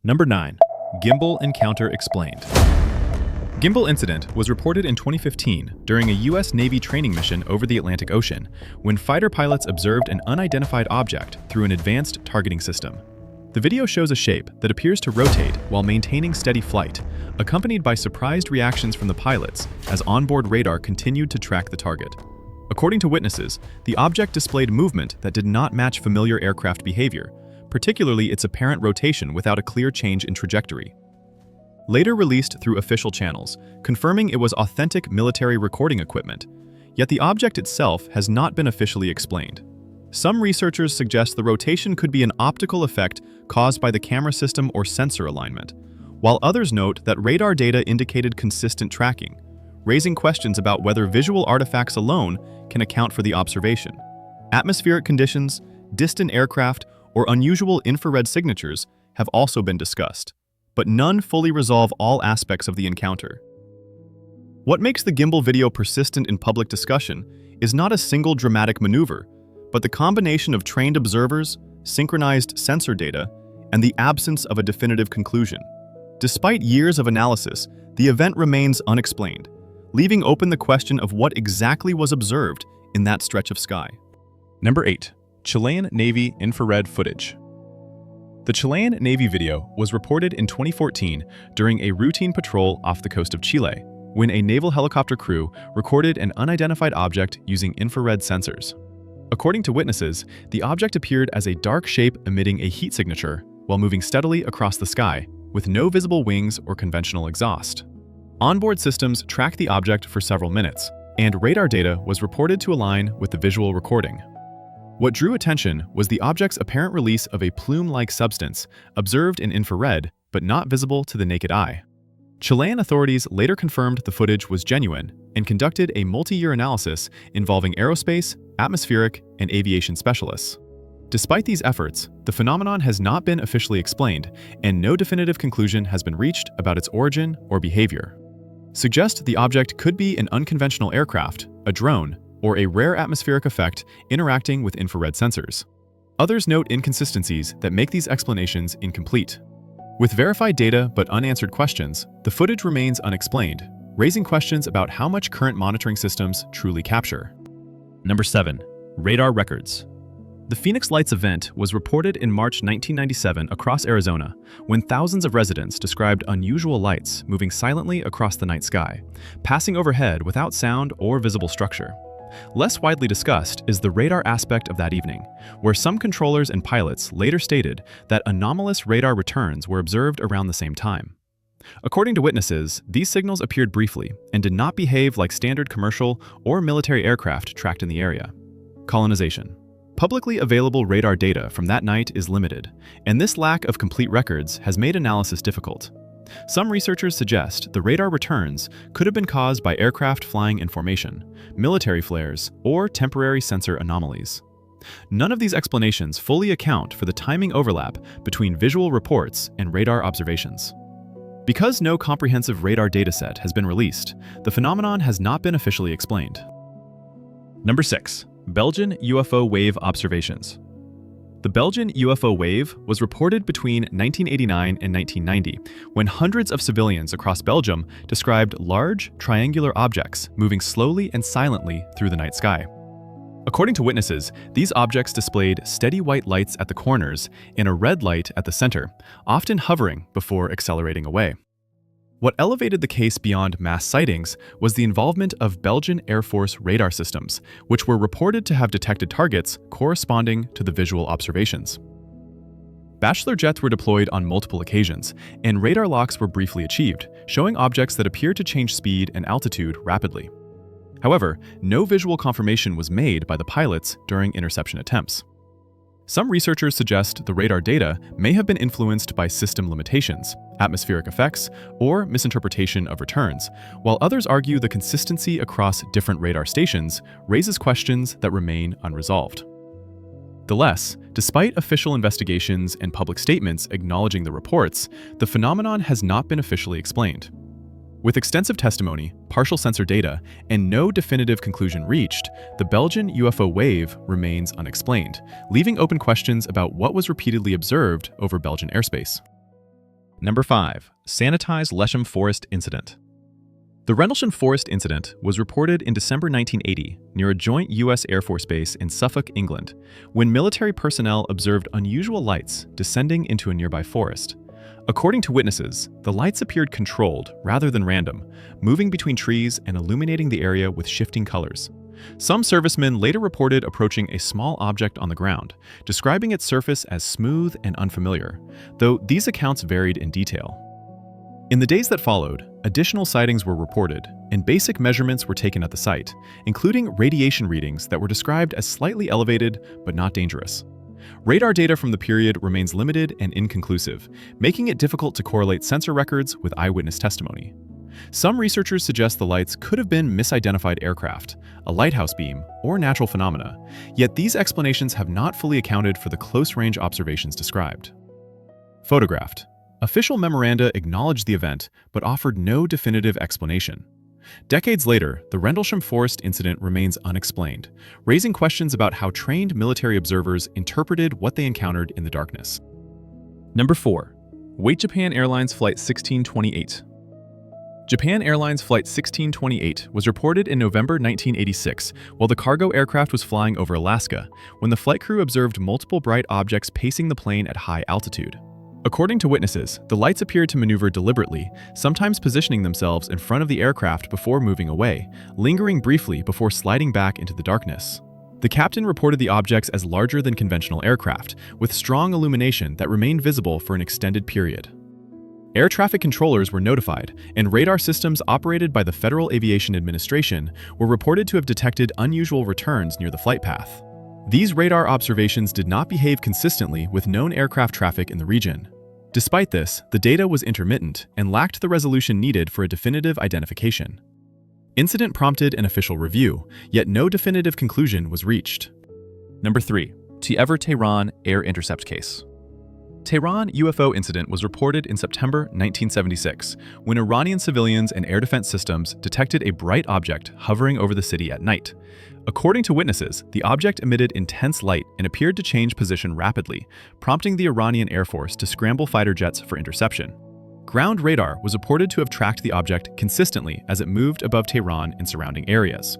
Number 9. Gimbal Encounter Explained. Gimbal incident was reported in 2015 during a U.S. Navy training mission over the Atlantic Ocean when fighter pilots observed an unidentified object through an advanced targeting system. The video shows a shape that appears to rotate while maintaining steady flight, accompanied by surprised reactions from the pilots as onboard radar continued to track the target. According to witnesses, the object displayed movement that did not match familiar aircraft behavior, particularly its apparent rotation without a clear change in trajectory. Later released through official channels, confirming it was authentic military recording equipment, yet the object itself has not been officially explained. Some researchers suggest the rotation could be an optical effect caused by the camera system or sensor alignment, while others note that radar data indicated consistent tracking, raising questions about whether visual artifacts alone can account for the observation. Atmospheric conditions, distant aircraft, or unusual infrared signatures have also been discussed, but none fully resolve all aspects of the encounter. What makes the gimbal video persistent in public discussion is not a single dramatic maneuver, but the combination of trained observers, synchronized sensor data, and the absence of a definitive conclusion. Despite years of analysis, the event remains unexplained, leaving open the question of what exactly was observed in that stretch of sky. Number 8. Chilean Navy infrared footage. The Chilean Navy video was reported in 2014 during a routine patrol off the coast of Chile, when a naval helicopter crew recorded an unidentified object using infrared sensors. According to witnesses, the object appeared as a dark shape emitting a heat signature while moving steadily across the sky, with no visible wings or conventional exhaust. Onboard systems tracked the object for several minutes, and radar data was reported to align with the visual recording. What drew attention was the object's apparent release of a plume-like substance observed in infrared but not visible to the naked eye. Chilean authorities later confirmed the footage was genuine and conducted a multi-year analysis involving aerospace, atmospheric, and aviation specialists. Despite these efforts, the phenomenon has not been officially explained, and no definitive conclusion has been reached about its origin or behavior. Suggest the object could be an unconventional aircraft, a drone, or a rare atmospheric effect interacting with infrared sensors. Others note inconsistencies that make these explanations incomplete. With verified data but unanswered questions, the footage remains unexplained, raising questions about how much current monitoring systems truly capture. Number 7. Radar records. The Phoenix Lights event was reported in March 1997 across Arizona, when thousands of residents described unusual lights moving silently across the night sky, passing overhead without sound or visible structure. Less widely discussed is the radar aspect of that evening, where some controllers and pilots later stated that anomalous radar returns were observed around the same time. According to witnesses, these signals appeared briefly and did not behave like standard commercial or military aircraft tracked in the area. Colonization. Publicly available radar data from that night is limited, and this lack of complete records has made analysis difficult. Some researchers suggest the radar returns could have been caused by aircraft flying in formation, military flares, or temporary sensor anomalies. None of these explanations fully account for the timing overlap between visual reports and radar observations. Because no comprehensive radar dataset has been released, the phenomenon has not been officially explained. Number 6. Belgian UFO wave observations. The Belgian UFO wave was reported between 1989 and 1990, when hundreds of civilians across Belgium described large, triangular objects moving slowly and silently through the night sky. According to witnesses, these objects displayed steady white lights at the corners and a red light at the center, often hovering before accelerating away. What elevated the case beyond mass sightings was the involvement of Belgian Air Force radar systems, which were reported to have detected targets corresponding to the visual observations. Bachelor jets were deployed on multiple occasions, and radar locks were briefly achieved, showing objects that appeared to change speed and altitude rapidly. However, no visual confirmation was made by the pilots during interception attempts. Some researchers suggest the radar data may have been influenced by system limitations, atmospheric effects, or misinterpretation of returns, while others argue the consistency across different radar stations raises questions that remain unresolved. Nonetheless, despite official investigations and public statements acknowledging the reports, the phenomenon has not been officially explained. With extensive testimony, partial sensor data, and no definitive conclusion reached, the Belgian UFO wave remains unexplained, leaving open questions about what was repeatedly observed over Belgian airspace. Number 5. Sanitized Lesham Forest Incident. The Rendlesham Forest Incident was reported in December 1980 near a joint U.S. Air Force base in Suffolk, England, when military personnel observed unusual lights descending into a nearby forest. According to witnesses, the lights appeared controlled rather than random, moving between trees and illuminating the area with shifting colors. Some servicemen later reported approaching a small object on the ground, describing its surface as smooth and unfamiliar, though these accounts varied in detail. In the days that followed, additional sightings were reported, and basic measurements were taken at the site, including radiation readings that were described as slightly elevated but not dangerous. Radar data from the period remains limited and inconclusive, making it difficult to correlate sensor records with eyewitness testimony. Some researchers suggest the lights could have been misidentified aircraft, a lighthouse beam, or natural phenomena, yet these explanations have not fully accounted for the close-range observations described. Photographed. Official memoranda acknowledged the event but offered no definitive explanation. Decades later, the Rendlesham Forest incident remains unexplained, raising questions about how trained military observers interpreted what they encountered in the darkness. Number 4. Wait Japan Airlines Flight 1628. Japan Airlines Flight 1628 was reported in November 1986 while the cargo aircraft was flying over Alaska, when the flight crew observed multiple bright objects pacing the plane at high altitude. According to witnesses, the lights appeared to maneuver deliberately, sometimes positioning themselves in front of the aircraft before moving away, lingering briefly before sliding back into the darkness. The captain reported the objects as larger than conventional aircraft, with strong illumination that remained visible for an extended period. Air traffic controllers were notified, and radar systems operated by the Federal Aviation Administration were reported to have detected unusual returns near the flight path. These radar observations did not behave consistently with known aircraft traffic in the region. Despite this, the data was intermittent and lacked the resolution needed for a definitive identification. Incident prompted an official review, yet no definitive conclusion was reached. Number 3. TEVR Tehran Air Intercept Case. Tehran UFO incident was reported in September 1976, when Iranian civilians and air defense systems detected a bright object hovering over the city at night. According to witnesses, the object emitted intense light and appeared to change position rapidly, prompting the Iranian Air Force to scramble fighter jets for interception. Ground radar was reported to have tracked the object consistently as it moved above Tehran and surrounding areas.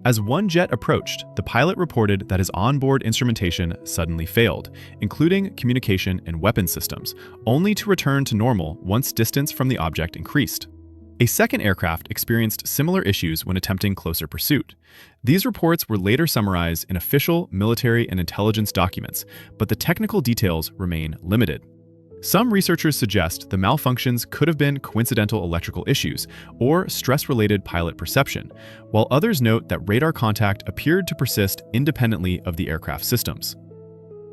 As one jet approached, the pilot reported that his onboard instrumentation suddenly failed, including communication and weapon systems, only to return to normal once distance from the object increased. A second aircraft experienced similar issues when attempting closer pursuit. These reports were later summarized in official military and intelligence documents, but the technical details remain limited. Some researchers suggest the malfunctions could have been coincidental electrical issues or stress-related pilot perception, while others note that radar contact appeared to persist independently of the aircraft systems.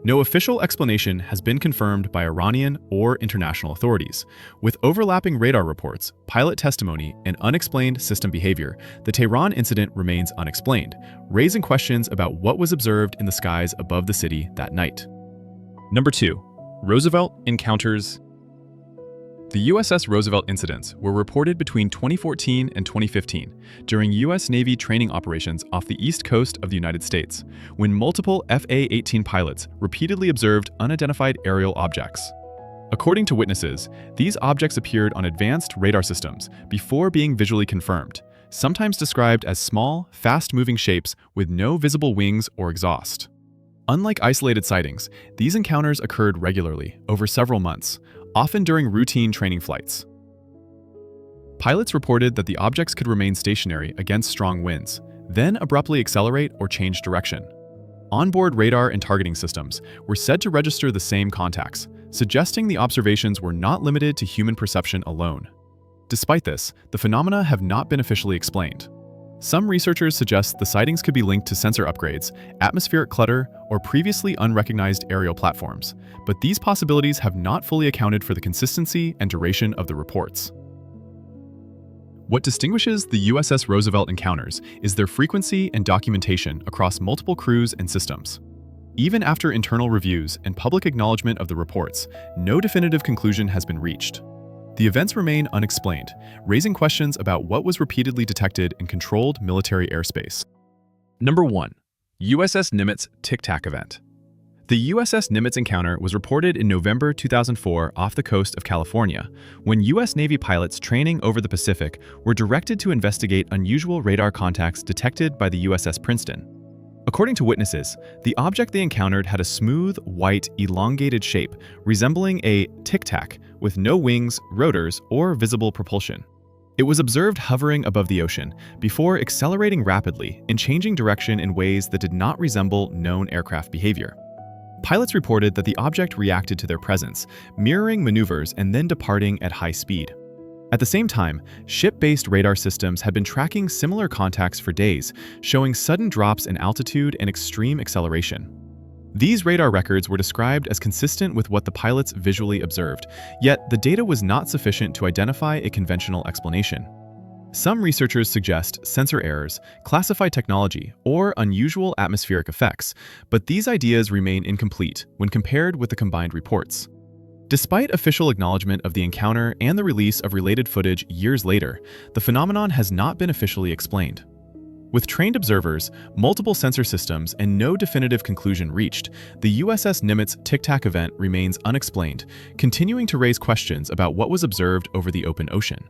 No official explanation has been confirmed by Iranian or international authorities. With overlapping radar reports, pilot testimony, and unexplained system behavior, the Tehran incident remains unexplained, raising questions about what was observed in the skies above the city that night. Number 2. Roosevelt Encounters. The USS Roosevelt incidents were reported between 2014 and 2015 during U.S. Navy training operations off the east coast of the United States, when multiple FA-18 pilots repeatedly observed unidentified aerial objects. According to witnesses, these objects appeared on advanced radar systems before being visually confirmed, sometimes described as small, fast-moving shapes with no visible wings or exhaust. Unlike isolated sightings, these encounters occurred regularly over several months, often during routine training flights. Pilots reported that the objects could remain stationary against strong winds, then abruptly accelerate or change direction. Onboard radar and targeting systems were said to register the same contacts, suggesting the observations were not limited to human perception alone. Despite this, the phenomena have not been officially explained. Some researchers suggest the sightings could be linked to sensor upgrades, atmospheric clutter, or previously unrecognized aerial platforms, but these possibilities have not fully accounted for the consistency and duration of the reports. What distinguishes the USS Roosevelt encounters is their frequency and documentation across multiple crews and systems. Even after internal reviews and public acknowledgement of the reports, no definitive conclusion has been reached. The events remain unexplained, raising questions about what was repeatedly detected in controlled military airspace. Number 1. USS Nimitz Tic Tac Event. The USS Nimitz encounter was reported in November 2004 off the coast of California, when U.S. Navy pilots training over the Pacific were directed to investigate unusual radar contacts detected by the USS Princeton. According to witnesses, the object they encountered had a smooth, white, elongated shape resembling a tic-tac with no wings, rotors, or visible propulsion. It was observed hovering above the ocean before accelerating rapidly and changing direction in ways that did not resemble known aircraft behavior. Pilots reported that the object reacted to their presence, mirroring maneuvers and then departing at high speed. At the same time, ship-based radar systems had been tracking similar contacts for days, showing sudden drops in altitude and extreme acceleration. These radar records were described as consistent with what the pilots visually observed, yet the data was not sufficient to identify a conventional explanation. Some researchers suggest sensor errors, classified technology, or unusual atmospheric effects, but these ideas remain incomplete when compared with the combined reports. Despite official acknowledgement of the encounter and the release of related footage years later, the phenomenon has not been officially explained. With trained observers, multiple sensor systems, and no definitive conclusion reached, the USS Nimitz tic-tac event remains unexplained, continuing to raise questions about what was observed over the open ocean.